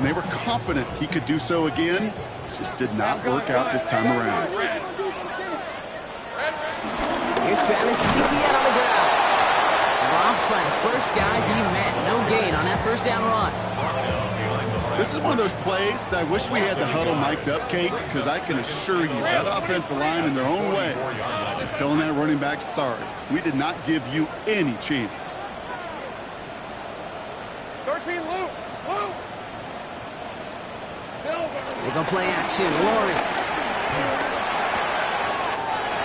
and they were confident he could do so again. Just did not work out this time around. Here's Travis Etienne on the ground. Dropped by the first guy he met. No gain on that first down run. This is one of those plays that I wish we had the huddle mic'd up, Kate, because I can assure you that offensive line in their own way is telling that running back, sorry, we did not give you any chance. 13 Luke. Luke. They go play action. Lawrence.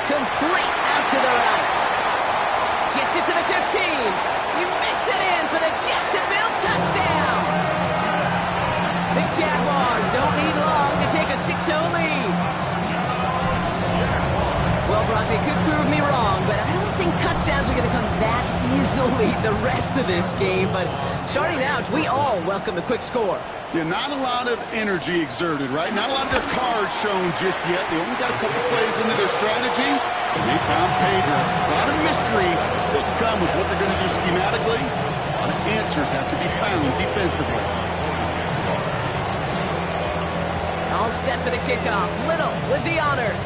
Complete out to the right. Gets it to the 15. He makes it in for the Jacksonville touchdown. The Jaguars don't need long to take a 6-0 lead. Well, Brock, they could prove me wrong, but I don't think touchdowns are going to come that easily the rest of this game. But starting out, we all welcome the quick score. Yeah, not a lot of energy exerted, right? Not a lot of their cards shown just yet. They only got a couple plays into their strategy, and they found pay dirt. A lot of mystery still to come with what they're going to do schematically. A lot of answers have to be found defensively. All set for the kickoff. Little with the honors.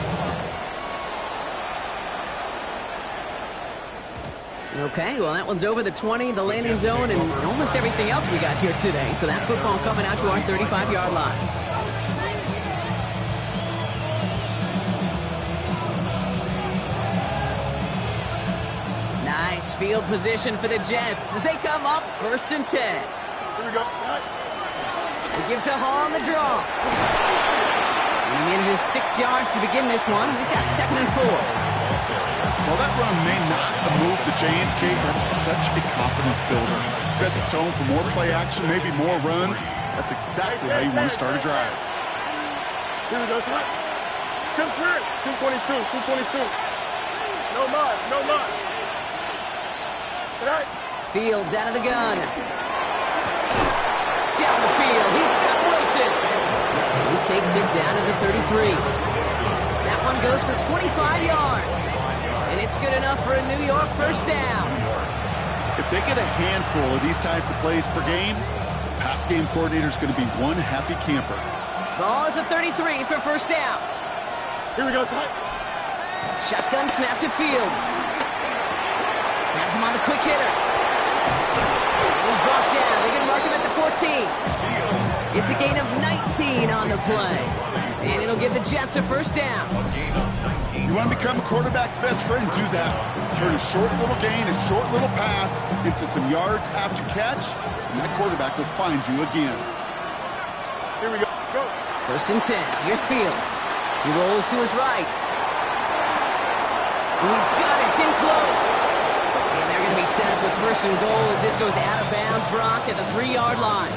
Okay, well, that one's over the 20, the landing zone, and almost everything else we got here today. So that football coming out to our 35-yard line. Nice field position for the Jets as they come up 1st and 10. Here we go. They give to Hall on the draw. And he manages 6 yards to begin this one. They've got 2nd and 4. Well, that run may not have moved the chains, Kate. That is such a confidence builder. Sets the tone for more play action, maybe more runs. That's exactly how you want to start a drive. Here we go, Sweat. Chip Sweat. 222, 222. No mas, no mas. Right. Fields out of the gun. Down the field. He's got Wilson. He takes it down to the 33. That one goes for 25 yards. And it's good enough for a New York first down. If they get a handful of these types of plays per game, the pass game coordinator is going to be one happy camper. Ball at the 33 for first down. Here we go, Sweat. Shotgun snap to Fields. Has him on the quick hitter. And he's brought down. They're going to mark him at the 14. It's a gain of 19 on the play. And it'll give the Jets a first down. You want to become a quarterback's best friend, do that. Turn a short little gain, a short little pass into some yards after catch, and that quarterback will find you again. Here we go. Go. 1st and 10. Here's Fields. He rolls to his right. And he's got it. It's in close. And they're going to be set up with 1st and goal as this goes out of bounds, Brock, at the 3-yard line.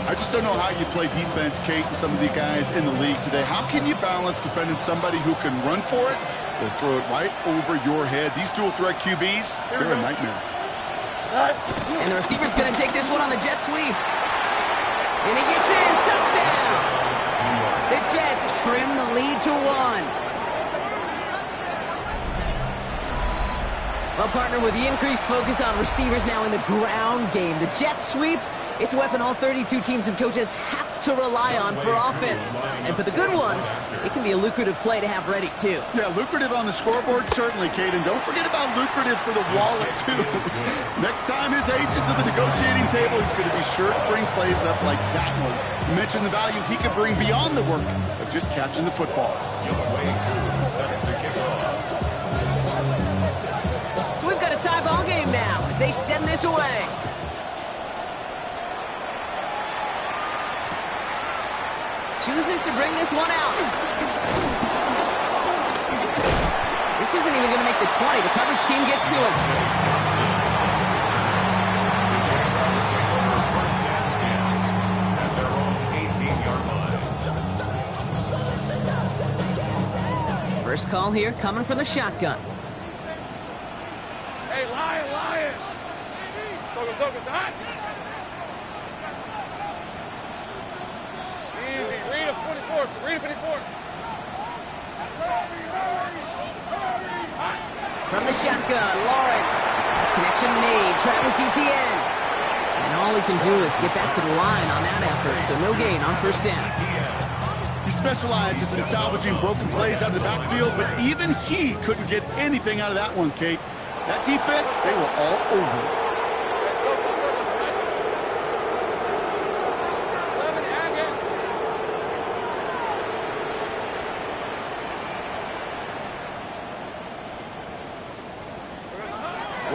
I just don't know how you play defense, Kate, with some of the guys in the league today. How can you balance defending somebody who can run for it or throw it right over your head? Theyese dual-threat QBs, they're a nightmare. And the receiver's going to take this one on the jet sweep. And he gets in. Touchdown! The Jets trim the lead to 1. Well, partner, with the increased focus on receivers now in the ground game, the jet sweep, it's a weapon all 32 teams and coaches have to rely on for offense. And for the good ones, it can be a lucrative play to have ready, too. Yeah, lucrative on the scoreboard, certainly, Kate. And don't forget about lucrative for the wallet, too. Next time his agent's at the negotiating table, he's going to be sure to bring plays up like that one. You mentioned the value he could bring beyond the work of just catching the football. So we've got a tie ball game now as they send this away. Chooses to bring this one out. This isn't even going to make the 20. The coverage team gets to him. First call here coming from the shotgun. Hey, Lion. Focus, hot. Easy. Read a 24. From the shotgun, Lawrence. Connection made. Travis Etienne. And all he can do is get back to the line on that effort, so no gain on first down. He specializes in salvaging broken plays out of the backfield, but even he couldn't get anything out of that one, Kate. That defense, they were all over it.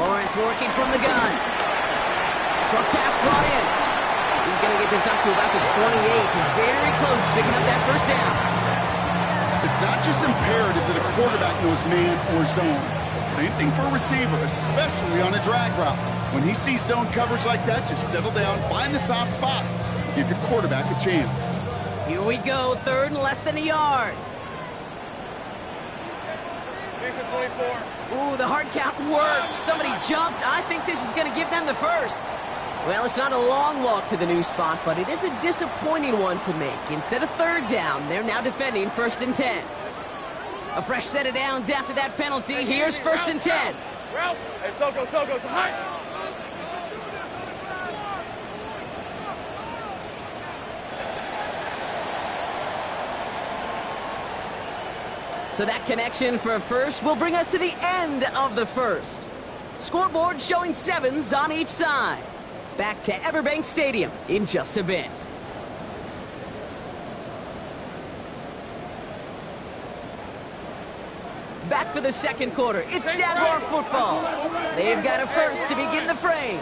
Lawrence working from the gun. Short pass brought in. He's going to get this up to about the 28. Very close to picking up that first down. It's not just imperative that a quarterback knows man or zone. Same thing for a receiver, especially on a drag route. When he sees zone coverage like that, just settle down, find the soft spot, give your quarterback a chance. Here we go, third and less than a yard. Jason 24. Ooh, the hard count worked. Somebody jumped. I think this is going to give them the first. Well, it's not a long walk to the new spot, but it is a disappointing one to make. Instead of third down, they're now defending first and 10. A fresh set of downs after that penalty. Here's first and 10. Ralph! Hey, Soko, so high! So that connection for a first will bring us to the end of the first. Scoreboard showing 7s on each side. Back to Everbank Stadium in just a bit. Back for the second quarter. It's Jaguar football. They've got a first to begin the frame.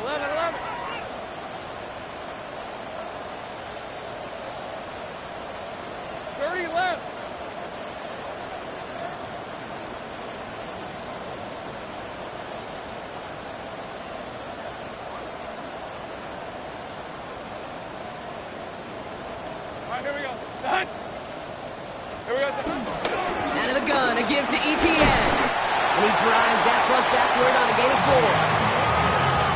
11. 30 left. All right, here we go. Son. Here we go, son. Out of the gun, a give to ETN. And he drives that front backward on a gain of 4.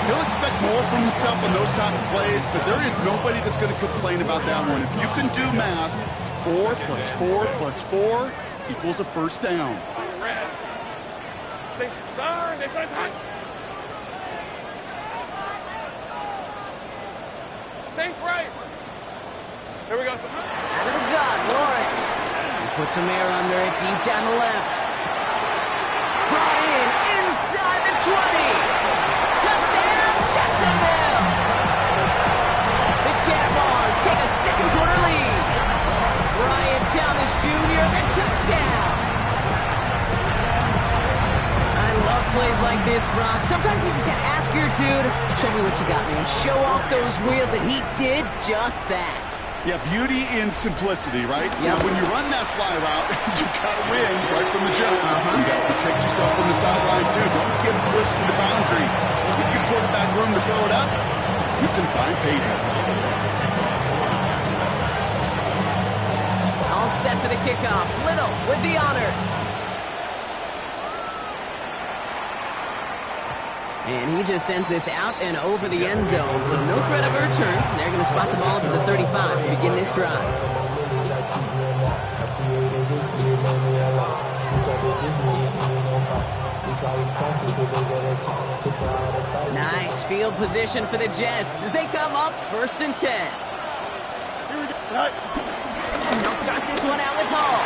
He'll expect more from himself on those type of plays, but there is nobody that's going to complain about that one. If you can do math, 4 plus 4 plus 4 equals a first down. Red. Say, darn, this one's hot. Sink right. Here we go. Out of the gun, Lawrence. He puts some air under it deep down the left. Brought in inside the 20. Touchdown, Jacksonville. The Jaguars take a second quarter lead. Brian Thomas Jr., the touchdown. I love plays like this, Brock. Sometimes you just gotta ask your dude, show me what you got, man. Show off those wheels, and he did just that. Yeah, beauty in simplicity, right? Yeah. When you run that fly route, you gotta win right from the jump. You gotta protect yourself from the sideline, too. Don't get pushed to the boundary. Give your quarterback room to throw it up, you can find paydirt. All set for the kickoff. Little with the honors. And he just sends this out and over the end zone, so no threat of a return. They're going to spot the ball to the 35 to begin this drive. Nice field position for the Jets as they come up first and 10. They'll start this one out with Hall.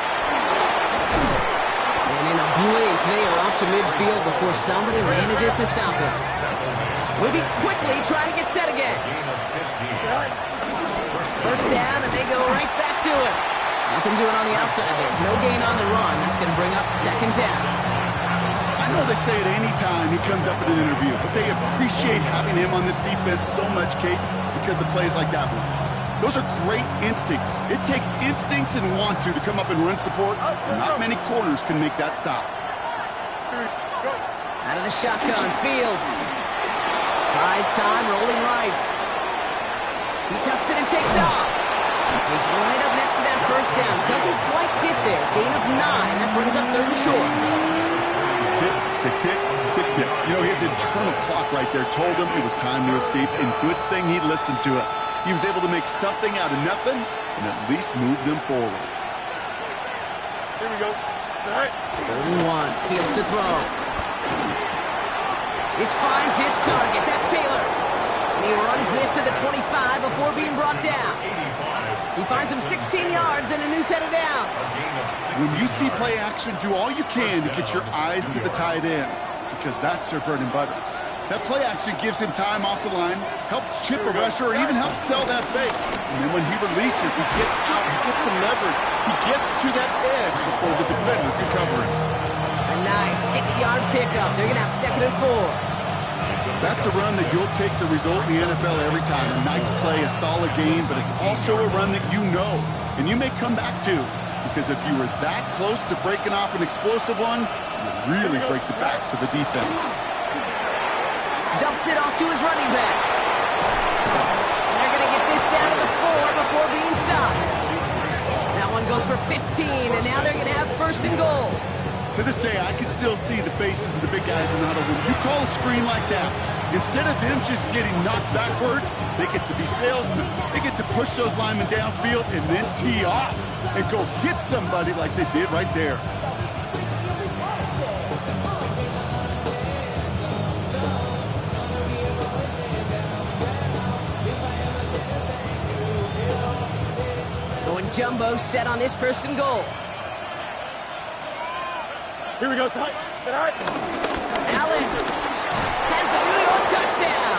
And in a blink, they are off to midfield before somebody manages to stop him. Moving quickly, trying to get set again. First down, and they go right back to it. Nothing doing on the outside there. No gain on the run. That's going to bring up second down. I know they say it any time he comes up in an interview, but they appreciate having him on this defense so much, Kate, because of plays like that one. Those are great instincts. It takes instincts and want to come up and run support. Not many corners can make that stop. Out of the shotgun, Fields. Buys time, rolling right. He tucks it and takes off. He's right up next to that first down. Doesn't quite get there. Gain of 9. That brings up third and short. Tick, tick, tick, tick, tick. You know, his internal clock right there told him it was time to escape, and good thing he listened to it. He was able to make something out of nothing and at least move them forward. Here we go. All right. Third and 1. Fields to throw. This finds its target. That's Taylor. And he runs this to the 25 before being brought down. He finds him 16 yards and a new set of downs. When you see play action, do all you can to get your eyes to the tight end, because that's their bread and butter. That play action gives him time off the line, helps chip a rusher, or even helps sell that fake. And then when he releases, he gets out, he gets some leverage. He gets to that edge before the defender can cover him. A nice 6-yard pickup. They're going to have 2nd and 4. That's a run that you'll take the result in the NFL every time. A nice play, a solid game, but it's also a run that you know and you may come back to, because if you were that close to breaking off an explosive one, you really break the backs of the defense. Dumps it off to his running back. And they're going to get this down to the 4 before being stopped. That one goes for 15, and now they're going to have 1st and goal. To this day, I can still see the faces of the big guys in the huddle. When you call a screen like that, instead of them just getting knocked backwards, they get to be salesmen. They get to push those linemen downfield and then tee off and go hit somebody like they did right there. Going jumbo set on this 1st and goal. Here we go, Sit high. Allen has the New York touchdown.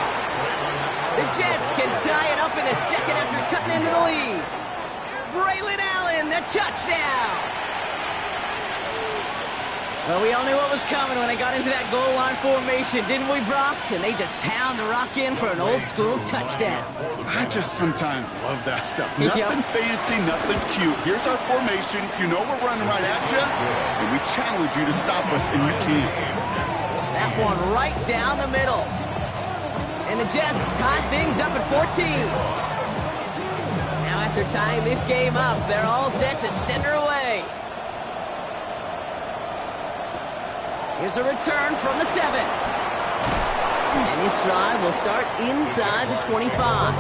The Jets can tie it up in the 2nd after cutting into the lead. Braylon Allen, the touchdown. Well, we all knew what was coming when they got into that goal line formation, didn't we, Brock? And they just pound the rock in for an old-school touchdown. I just sometimes love that stuff. Nothing fancy, nothing cute. Here's our formation. You know we're running right at you, and we challenge you to stop us, and you can't. That one right down the middle. And the Jets tie things up at 14. Now, after tying this game up, they're all set to send her away. Here's a return from the 7. And this drive will start inside the 25.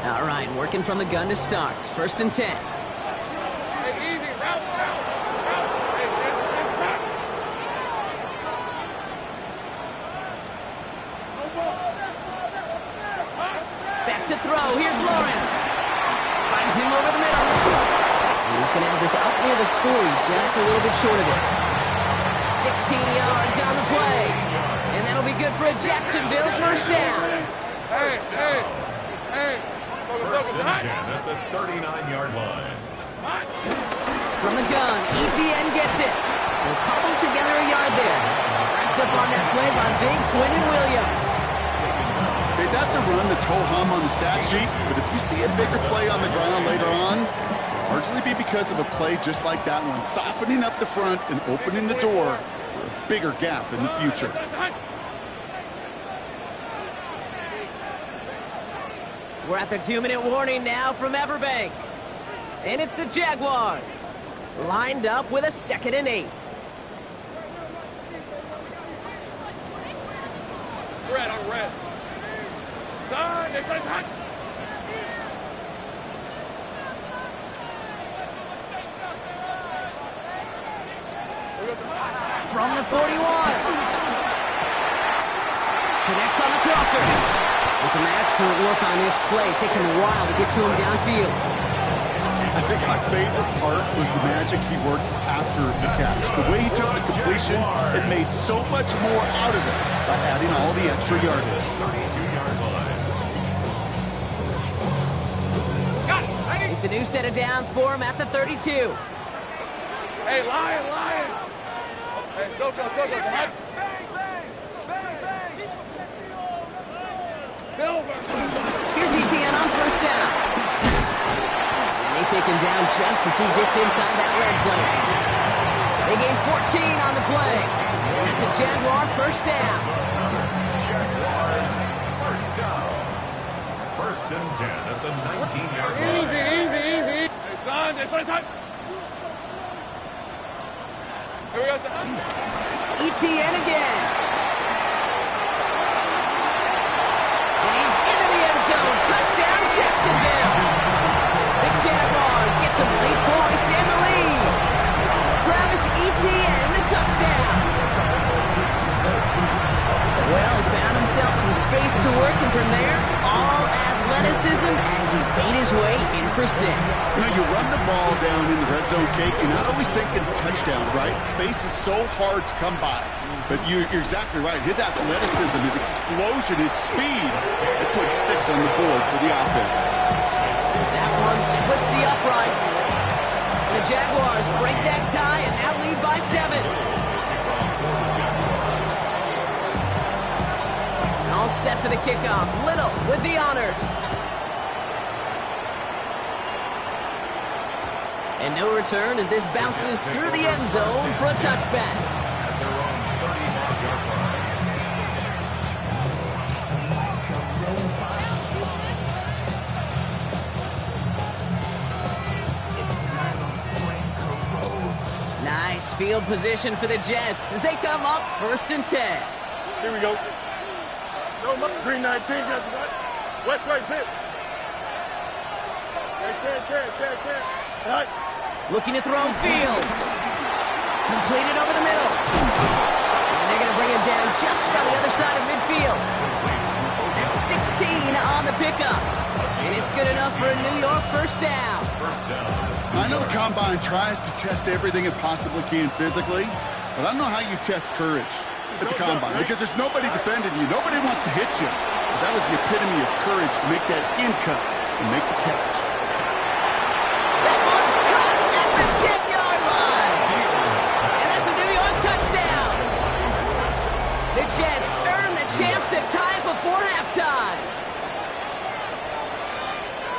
All right, working from the gun to start. 1st and 10. Back to throw. Here's Lawrence. Finds him over the middle. And he's going to have this up near the 40, just a little bit short of it. 16 yards on the play. And that'll be good for a Jacksonville 1st down. Hey. 1st and 10 at the 39-yard line. From the gun, ETN gets it. They'll cobble together a yard there. Wrapped up on that play by Big Quentin Williams. Okay, that's a run that's ho-hum on the stat sheet, but if you see a bigger play on the ground later on, it'll largely be because of a play just like that one, softening up the front and opening the door for a bigger gap in the future. We're at the 2-minute warning now from Everbank. And it's the Jaguars, lined up with a 2nd and 8. Red on red. From the 41. Connects on the crosser. And some excellent work on this play. It takes him a while to get to him downfield. I think my favorite part was the magic he worked after the catch. The way he took the completion, it made so much more out of it by adding all the extra yardage. 32-yard line. It's a new set of downs for him at the 32. Hey, Lion. Hey, Silver. Here's ETN on 1st down. And they take him down just as he gets inside that red zone. They gain 14 on the play. And that's a Jaguar 1st down. Jaguars, 1st down. 1st and 10 at the 19-yard line. Easy. Hey, son. Here we go, son. ETN again. And he's into the end zone. Touchdown, Jacksonville. The Jaguars get some late points and the lead. Travis Etienne, the touchdown. Well, he found himself some space to work, and from there, all athleticism as he made his way in for 6. You know, you run the ball down in the red zone, Kate, you're not always thinking touchdowns, right? Space is so hard to come by. But you're exactly right. His athleticism, his explosion, his speed, it puts 6 on the board for the offense. That one splits the uprights. The Jaguars break that tie and now lead by 7. All set for the kickoff. Little with the honors. And no return as this bounces through the end zone for a touchback. At their own 35-yard line. Nice field position for the Jets as they come up 1st and 10. Here we go. No, green 19, just what? West right zip. Can't. All right. Looking to throw field. Completed over the middle. And they're going to bring him down just on the other side of midfield. That's 16 on the pickup. And it's good enough for a New York first down. I know the Combine tries to test everything it possibly can physically, but I don't know how you test courage at the Combine because there's nobody defending you. Nobody wants to hit you. But that was the epitome of courage to make that in cut and make the catch. That one's caught at the 10-yard line. And that's a New York touchdown. The Jets earn the chance to tie before halftime.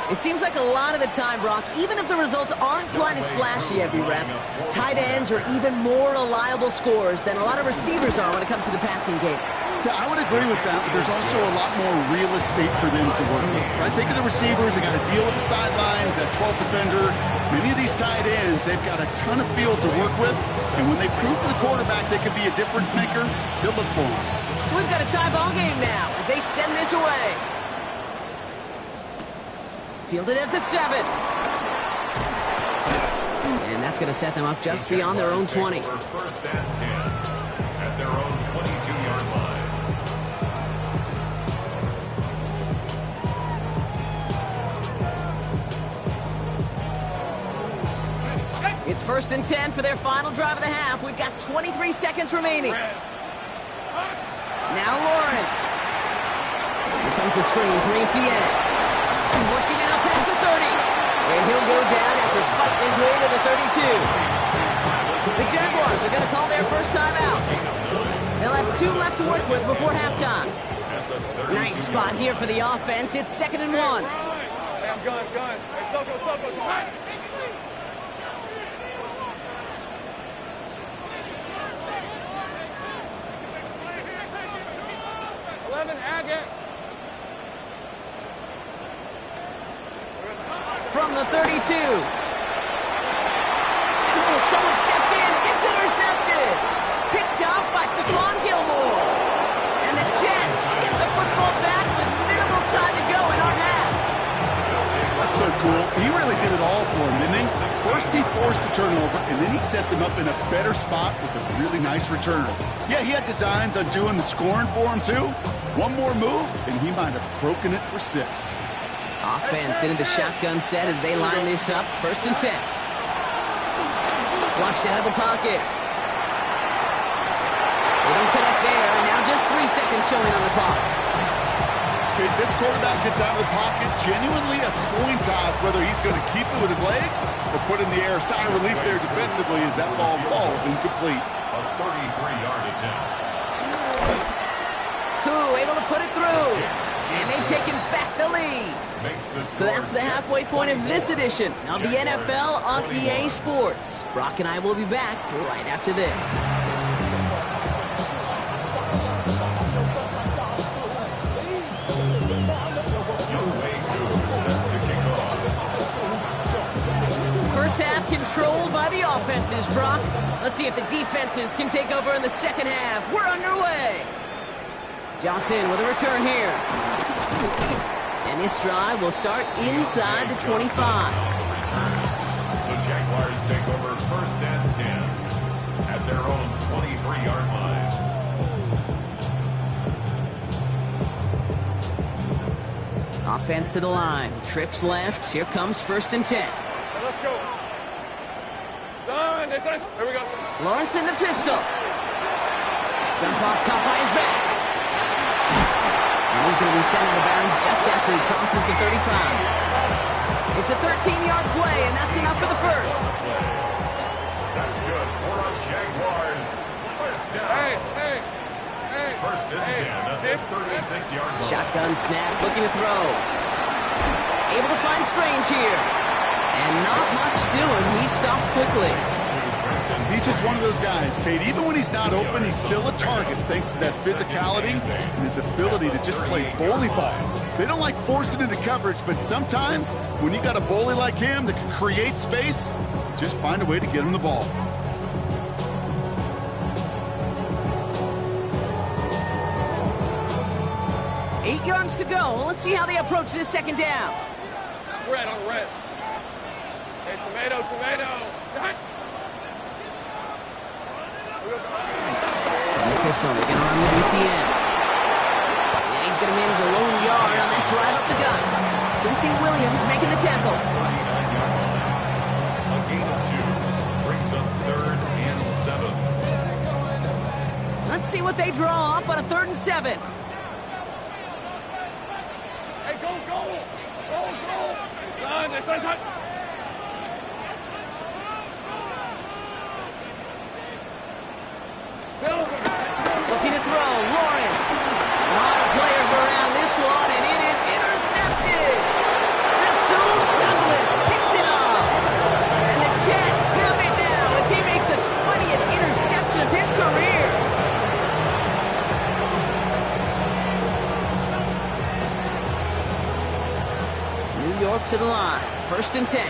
It seems like a lot of the time, Brock, even if the results aren't quite as flashy every rep, tight ends are even more reliable scorers than a lot of receivers are when it comes to the passing game. Yeah, I would agree with that, but there's also a lot more real estate for them to work with. Right? Think of the receivers. They got to deal with the sidelines, that 12th defender. Many of these tight ends, they've got a ton of field to work with, and when they prove to the quarterback they could be a difference maker, they'll look for them. So we've got a tie ball game now as they send this away. Fielded at the 7. And that's going to set them up just beyond their own 20. First and 10 at their own 22-yard line. It's 1st and 10 for their final drive of the half. We've got 23 seconds remaining. Now Lawrence. Here comes the screen for Etienne. Pushing it up past the 30. And he'll go down after fighting his way to the 32. The Jaguars are going to call their first time out. They'll have 2 left to work with before halftime. Nice spot here for the offense. It's 2nd and 1. Hey, I'm gun. Hey, Soko. 11, Agate. From the 32. Oh, someone stepped in. It's intercepted. Picked up by Stephon Gilmore. And the Jets get the football back with minimal time to go in our half. That's so cool. He really did it all for him, didn't he? First he forced the turnover, and then he set them up in a better spot with a really nice return. Yeah, he had designs on doing the scoring for him, too. One more move, and he might have broken it for 6. Offense into the shotgun set as they line this up. 1st and 10. Flushed out of the pocket. They don't connect there, and now just 3 seconds showing on the clock. Okay, this quarterback gets out of the pocket. Genuinely a coin toss whether he's going to keep it with his legs or put in the air. Sigh of relief there defensively as that ball falls incomplete. A 33-yard attempt. Koo able to put it through. And they've taken back the lead. So that's the halfway point of this edition of the NFL on EA Sports. Brock and I will be back right after this. First half controlled by the offenses, Brock. Let's see if the defenses can take over in the second half. We're underway. Johnson with a return here. And this drive will start inside the 25. Jaguars take over 1st and 10 at their own 23-yard line. Offense to the line. Trips left. Here comes 1st and 10. Let's go. Son, here we go. Lawrence in the pistol. Jump off, caught by his back. And he's going to be sent out of bounds just after he crosses the 35. It's a 13-yard play, and that's enough for the first. That's good for our Jaguars. First down. Hey. 1st and 10 at the 36-yard line. Shotgun snap, looking to throw. Able to find Strange here. And not much doing. He's stopped quickly. He's just one of those guys, Kate. Even when he's not open, he's still a target thanks to that physicality and his ability to just play bully ball. They don't like forcing into coverage, but sometimes when you got a bully like him that can create space, just find a way to get him the ball. Eight yards to go. Let's see how they approach this second down. Red on red. Hey, tomato. From the pistol, they're going to run with ETN. And he's going to manage a lone yard on that drive up the gut. Quincy Williams making the tackle. A gain of 2 brings up 3rd and 7. Let's see what they draw up on a 3rd and 7. Hey, go. Son. Looking to throw, Lawrence. A lot of players around this one, and it is intercepted. Rasul Douglas picks it up. And the Jets have it now as he makes the 20th interception of his career. New York to the line. 1st and 10.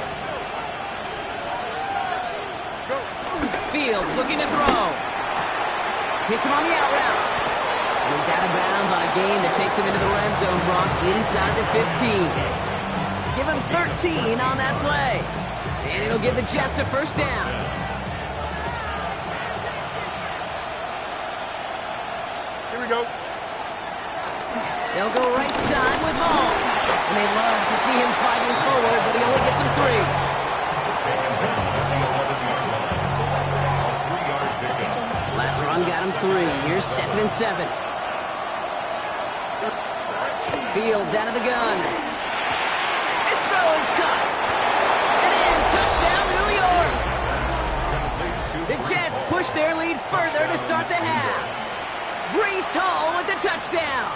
Fields looking to throw. Hits him on the out route. And he's out of bounds on a gain that takes him into the red zone, Brock, inside the 15. Give him 13 on that play. And it'll give the Jets a 1st down. Here we go. They'll go right side with Hall. And they love to see him fighting forward, but he only gets him 3. Last run got him 3. Here's 2nd and 7. Fields out of the gun. This throw is caught. And in, touchdown, New York. The Jets push their lead further to start the half. Breece Hall with the touchdown.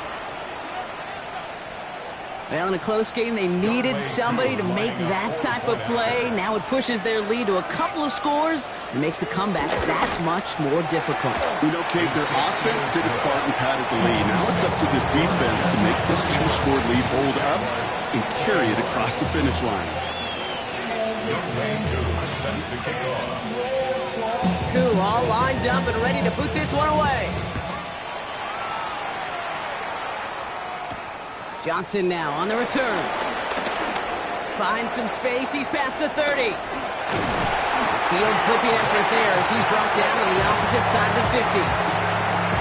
Well, in a close game, they needed somebody to make that type of play. Now it pushes their lead to a couple of scores and makes a comeback that much more difficult. You know, Kate, their offense did its part and padded the lead. Now it's up to this defense to make this 2-score lead hold up and carry it across the finish line. Koo all lined up and ready to put this one away. Johnson now on the return. Finds some space. He's past the 30. Field flipping effort there as he's brought down on the opposite side of the 50.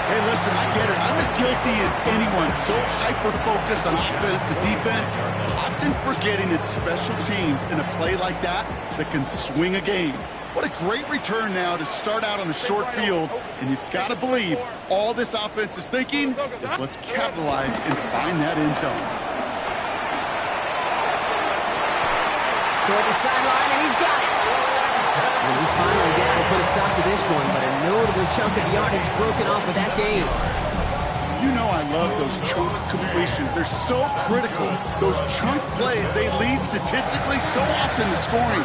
Hey, listen, I get it. I'm as guilty as anyone. So hyper-focused on offense and defense, often forgetting it's special teams in a play like that can swing a game. What a great return now to start out on a short field, and you've got to believe all this offense is thinking is let's capitalize and find that end zone. Toward the sideline, and he's got it. And he's finally down to put a stop to this one, but a notable chunk of yardage broken off of that game. You know I love those chunk completions. They're so critical. Those chunk plays, they lead statistically so often to scoring.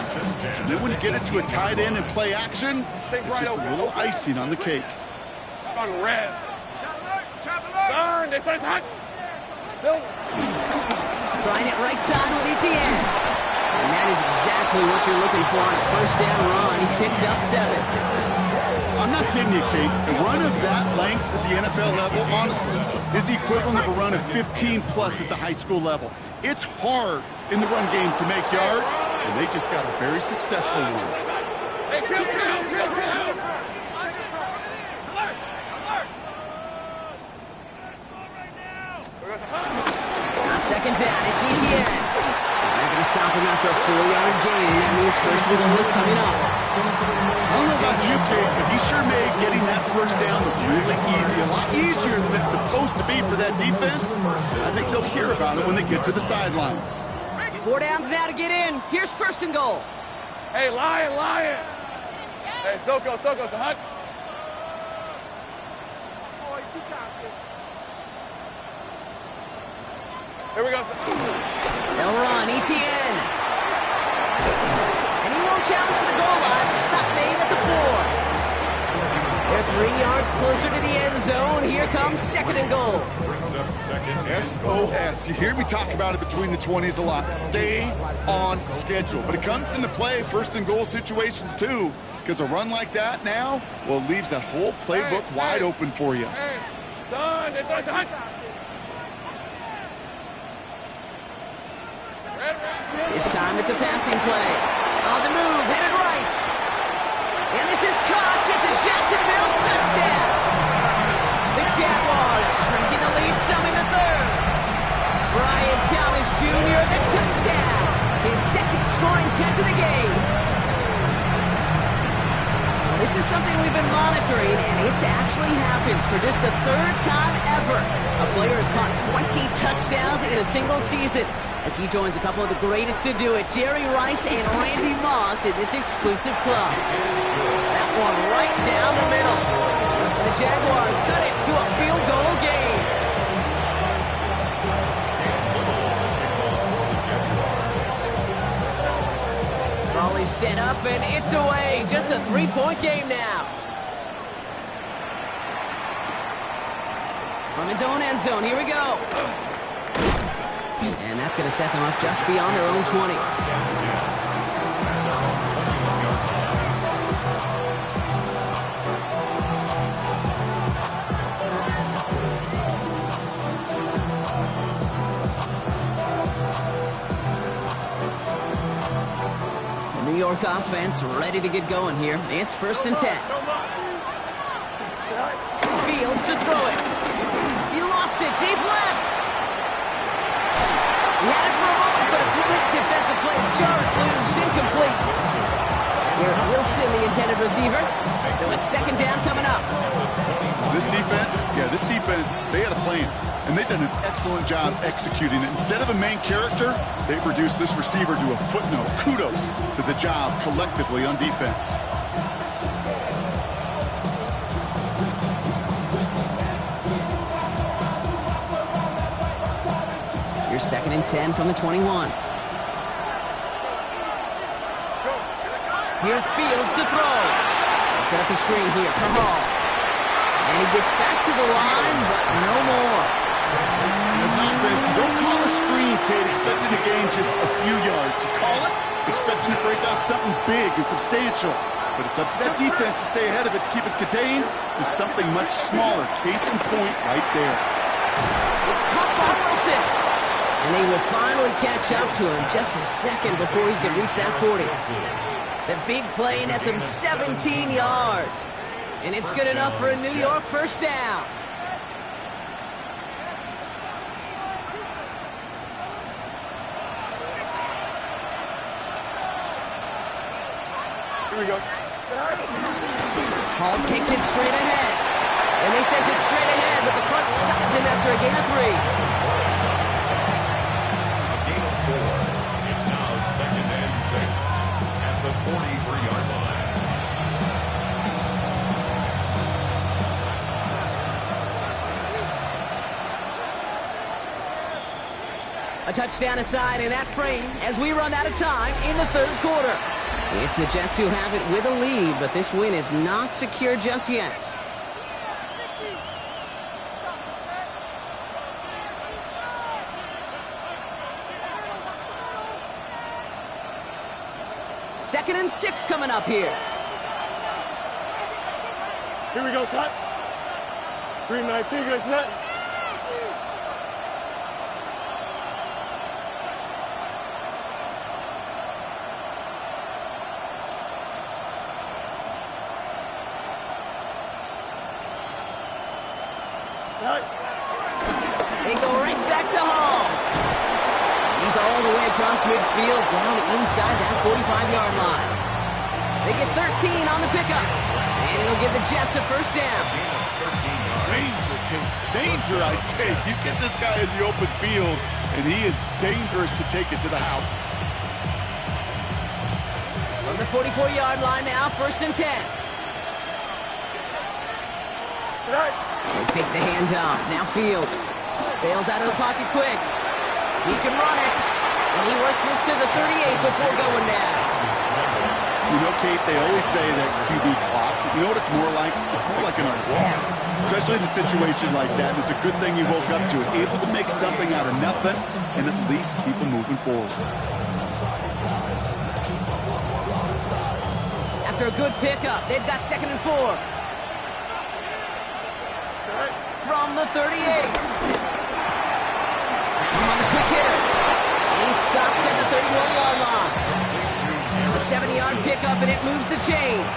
And then when you get it to a tight end and play action, it's just a little icing on the cake. On red. Darn, they say hot. Trying it right side with ETN. And that is exactly what you're looking for on a 1st down run. He picked up 7. I'm not kidding you, Kate. A run of that length at the NFL level, honestly, is the equivalent of a run of 15-plus at the high school level. It's hard in the run game to make yards, and they just got a very successful one. Hey, kill. On second down, it's ETN. Not going to stop him after a 4-yard gain. That means first and goal is coming up. I don't know about you, Kate, but he sure made getting that first down look really easy. A lot easier than it's supposed to be for that defense. I think they'll hear about it when they get to the sidelines. 4 downs now to get in. Here's first and goal. Hey, Lion. Hey, Soko, Sahut. Here we go. They'll run, ETN. And he won't challenge for the goal line. The stop made at the 4. They're 3 yards closer to the end zone. Here comes second and goal. SOS. You hear me talk about it between the 20s a lot. Stay on schedule. But it comes into play first and goal situations too, because a run like that now, well, leaves that whole playbook wide open for you. Hey, son. This time it's a passing play. On the move, headed right. And this is caught. It's a Jacksonville touchdown. The Jaguars shrinking the lead some in the third. Brian Thomas Jr., the touchdown. His second scoring catch of the game. This is something we've been monitoring, and it's actually happened for just the 3rd time ever. A player has caught 20 touchdowns in a single season as he joins a couple of the greatest to do it, Jerry Rice and Randy Moss, in this exclusive club. That one right down the middle. The Jaguars cut it to a field goal game. Raleigh set up, and it's away. Just a 3-point game now. From his own end zone, here we go. And that's going to set them up just beyond their own 20. New York offense ready to get going here. It's first and 10. Fields to throw it. He lofts it deep left. He had it for a moment, but a great defensive play. Jarrett loose, incomplete. Garrett Wilson, the intended receiver. So it's second down coming up. This defense, they had a plan, and they've done an excellent job executing it. Instead of a main character, they've reduced this receiver to a footnote. Kudos to the job collectively on defense. Here's second and 10 from the 21. Here's Fields to throw. Set up the screen here for Hall. And he gets back to the line, but no more. As an offense, you don't call a screen, Kate, expecting to gain just a few yards. You call it expecting to break out something big and substantial. But it's up to that defense to stay ahead of it, to keep it contained to something much smaller. Case in point right there. It's caught by Wilson. And they will finally catch up to him just a second before he can reach that 40. The big play nets him 17 yards. And it's good enough for a New York first down. Here we go. Hall takes it straight ahead. And they send it straight ahead, but the front stops him after a gain of 3. A gain of 4. It's now second and 6 at the 43-yard line. A touchdown aside in that frame as we run out of time in the third quarter. It's the Jets who have it with a lead, but this win is not secure just yet. Second and 6 coming up here. Here we go, son. 319, guys, net. They go right back to Hall. He's all the way across midfield, down inside that 45-yard line. They get 13 on the pickup, and it'll give the Jets a first down. Danger, Kate. Danger, I say. You get this guy in the open field, and he is dangerous to take it to the house. From the 44-yard line now, first and 10. They fake the handoff. Now Fields. Bails out of the pocket quick. He can run it. And he works this to the 38 before going down. You know, Kate, they always say that QB clock, you know what it's more like? It's more like an alarm. Especially in a situation like that. And it's a good thing you woke up to it. Able to make something out of nothing and at least keep them moving forward. After a good pickup, they've got 2nd and 4. From the 38. That's him on the quick hitter. He's stopped at the 31-yard line. A 70-yard pickup, and it moves the chains.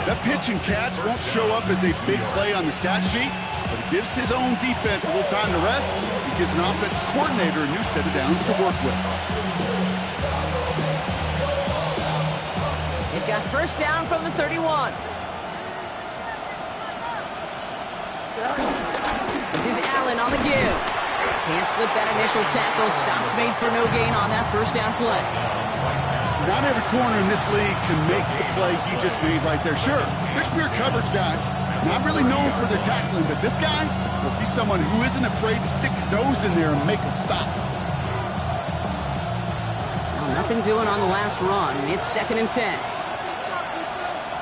That pitch and catch won't show up as a big play on the stat sheet, but it gives his own defense a little time to rest. It gives an offensive coordinator a new set of downs to work with. They've got first down from the 31. This is Allen on the give. Can't slip that initial tackle. Stops made for no gain on that first down play. Not every corner in this league can make the play he just made right there. Sure, there's pure coverage guys. Not really known for their tackling, but this guy, well, he's someone who isn't afraid to stick his nose in there and make a stop. Well, nothing doing on the last run. It's 2nd and 10.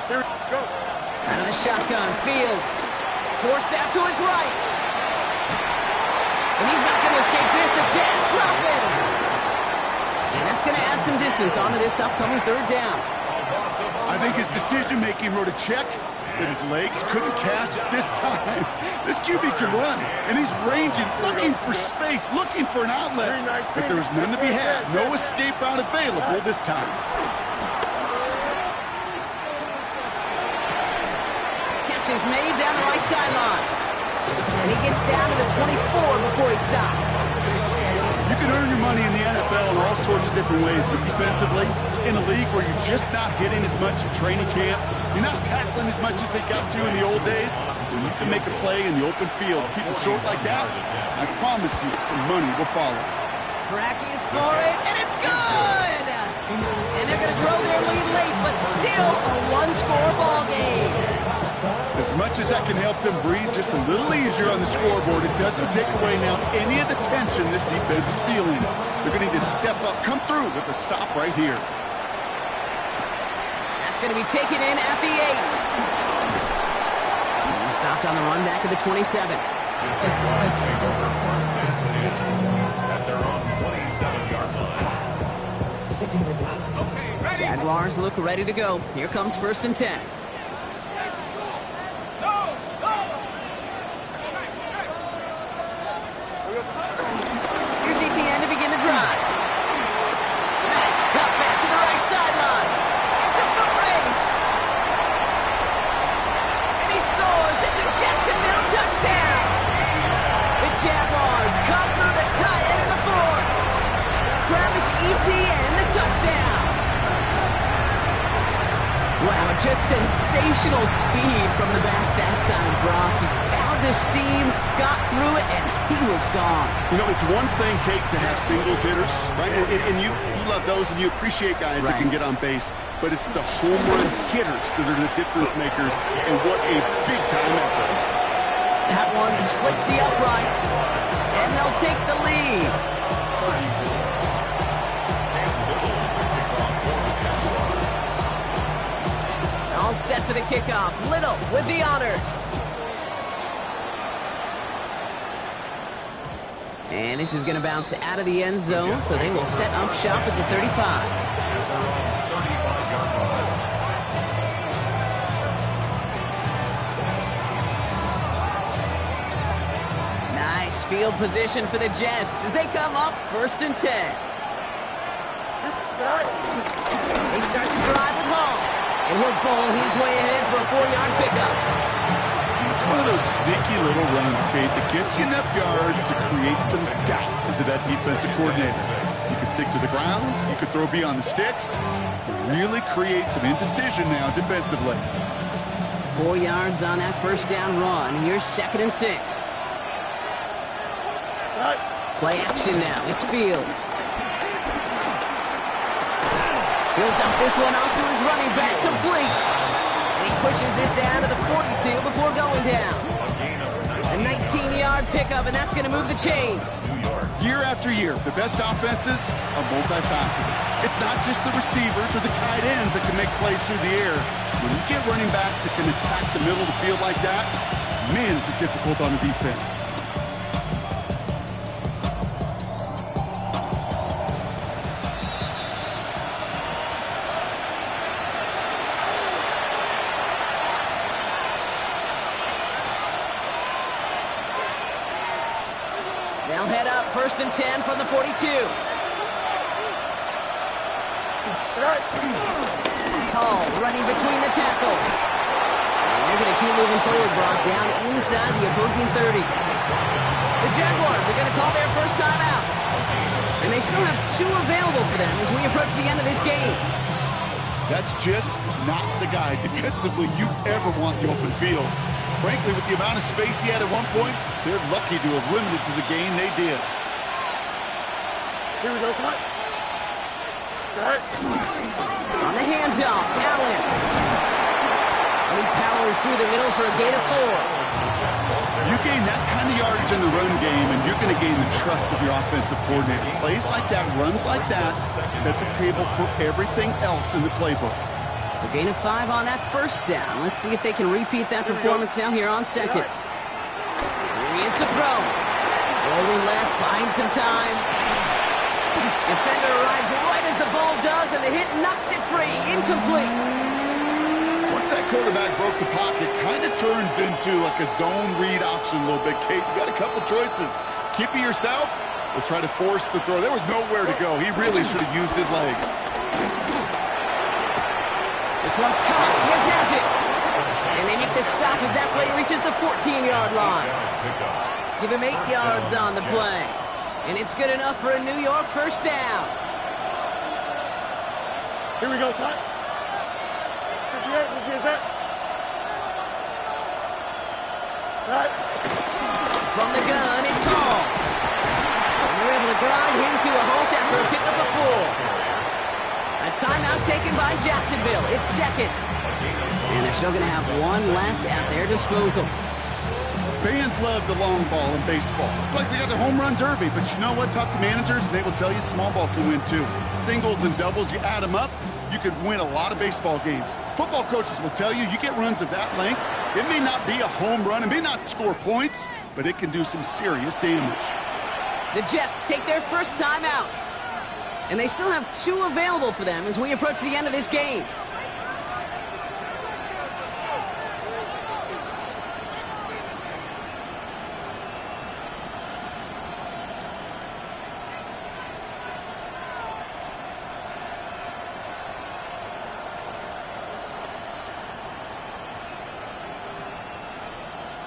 Here we go. Out of the shotgun, Fields. Forced out to his right. And he's not going to escape this. The Jets drop him. And that's going to add some distance onto this upcoming third down. I think his decision-making wrote a check that his legs couldn't catch this time. This QB could run, and he's ranging, looking for space, looking for an outlet. But there was none to be had. No escape route available this time. Catch is made down the right sideline. And he gets down to the 24 before he stops. You can earn your money in the NFL in all sorts of different ways, but defensively, in a league where you're just not hitting as much at training camp, you're not tackling as much as they got to in the old days, when you can make a play in the open field, keep them short like that, I promise you some money will follow. Tracking for it, and it's good! And they're going to grow their lead late, but still a one-score ball game. As much as that can help them breathe just a little easier on the scoreboard, it doesn't take away now any of the tension this defense is feeling. They're going to need to step up, come through with a stop right here. That's going to be taken in at the 8. He stopped on the run back of the 27. At their own 27-yard line. Jaguars look ready to go. Here comes 1st and 10. Here's ETN to begin the drive. Nice cut back to the right sideline. It's a foot race. And he scores. It's a Jacksonville touchdown. The Jaguars come through the tie end of the 4th. Travis Etienne, the touchdown. Wow, just sensational speed from the back that time, Brock. He found a seam, got through it, and he was gone. You know, it's one thing, Kate, to have singles hitters, right? And you love those, and you appreciate guys that can get on base. But it's the home run hitters that are the difference makers, and what a big-time effort. That one splits the uprights, and they'll take the lead. All set for the kickoff. Little with the honors. And this is going to bounce out of the end zone, so they will set up shop at the 35. Nice field position for the Jets as they come up 1st and 10. They start to drive with Hall. And he'll bowl his way ahead for a 4-yard pickup. It's one of those sneaky little runs, Kate, that gets you enough yards to create some doubt into that defensive coordinator. You could stick to the ground, you could throw beyond the sticks, really create some indecision now defensively. 4 yards on that first down run. Here's 2nd and 6. Right. Play action now. It's Fields. He'll dump this one off to his running back, complete. And he pushes this down to the 42 before going down. A 19-yard pickup, and that's going to move the chains. Year after year, the best offenses are multifaceted. It's not just the receivers or the tight ends that can make plays through the air. When you get running backs that can attack the middle of the field like that, man, is it difficult on the defense. They'll head up 1st and 10 from the 42. Right. Hall running between the tackles. And they're going to keep moving forward, brought down inside the opposing 30. The Jaguars are going to call their first time out. And they still have 2 available for them as we approach the end of this game. That's just not the guy defensively you ever want the open field. Frankly, with the amount of space he had at one point, they're lucky to have limited to the gain they did. Here we go, son. Right. On the hands-off, Allen. And he powers through the middle for a gain of 4. You gain that kind of yardage in the run game, and you're going to gain the trust of your offensive coordinator. Plays like that, runs like that, set the table for everything else in the playbook. So gain of 5 on that first down. Let's see if they can repeat that performance now here on 2nd. Here he is to throw. Rolling left, buying some time. Defender arrives right as the ball does, and the hit knocks it free. Incomplete. Once that quarterback broke the pocket, kind of turns into like a zone read option a little bit, Kate. You got a couple choices. Keep it yourself or try to force the throw. There was nowhere to go. He really should have used his legs. This one's caught. Smith has it. And they make the stop as that play reaches the 14-yard line. Give him 8 yards on the play. And it's good enough for a New York first down. Here we go, son. 58, where's that? Right. From the gun, it's Hall. And they're able to grind him to a halt after a pickup of 4. A timeout taken by Jacksonville. It's 2nd. And they're still going to have 1 left at their disposal. Fans love the long ball in baseball. It's like they got the home run derby, but you know what? Talk to managers, and they will tell you small ball can win too. Singles and doubles, you add them up, you could win a lot of baseball games. Football coaches will tell you, you get runs of that length, it may not be a home run, it may not score points, but it can do some serious damage. The Jets take their first time out. And they still have 2 available for them as we approach the end of this game.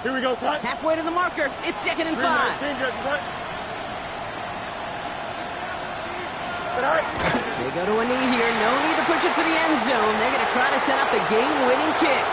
Here we go, son. Halfway to the marker. It's 2nd and 5. 319, right? Right. They go to a knee here. No need to push it for the end zone. They're going to try to set up the game-winning kick.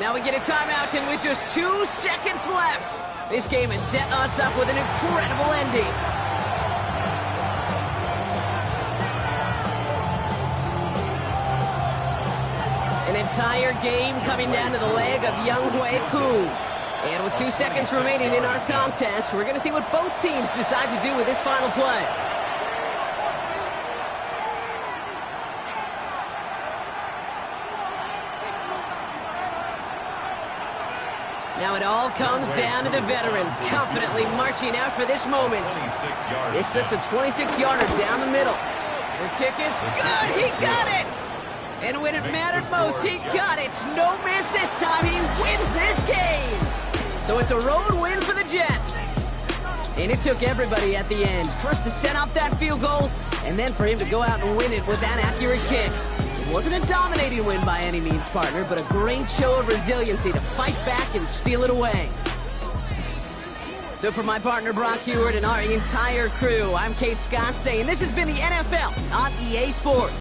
Now we get a timeout, and with just 2 seconds left, this game has set us up with an incredible ending. An entire game coming down to the leg of Younghoe Koo. And with 2 seconds remaining in our contest, we're going to see what both teams decide to do with this final play. Now it all comes down to the veteran, confidently marching out for this moment. It's just a 26-yarder down the middle. The kick is good. He got it. And when it mattered most, he got it. No miss this time. He wins this game. So it's a road win for the Jets. And it took everybody at the end. First to set up that field goal, and then for him to go out and win it with that accurate kick. It wasn't a dominating win by any means, partner, but a great show of resiliency to fight back and steal it away. So for my partner Brock Heward and our entire crew, I'm Kate Scott saying this has been the NFL on EA Sports.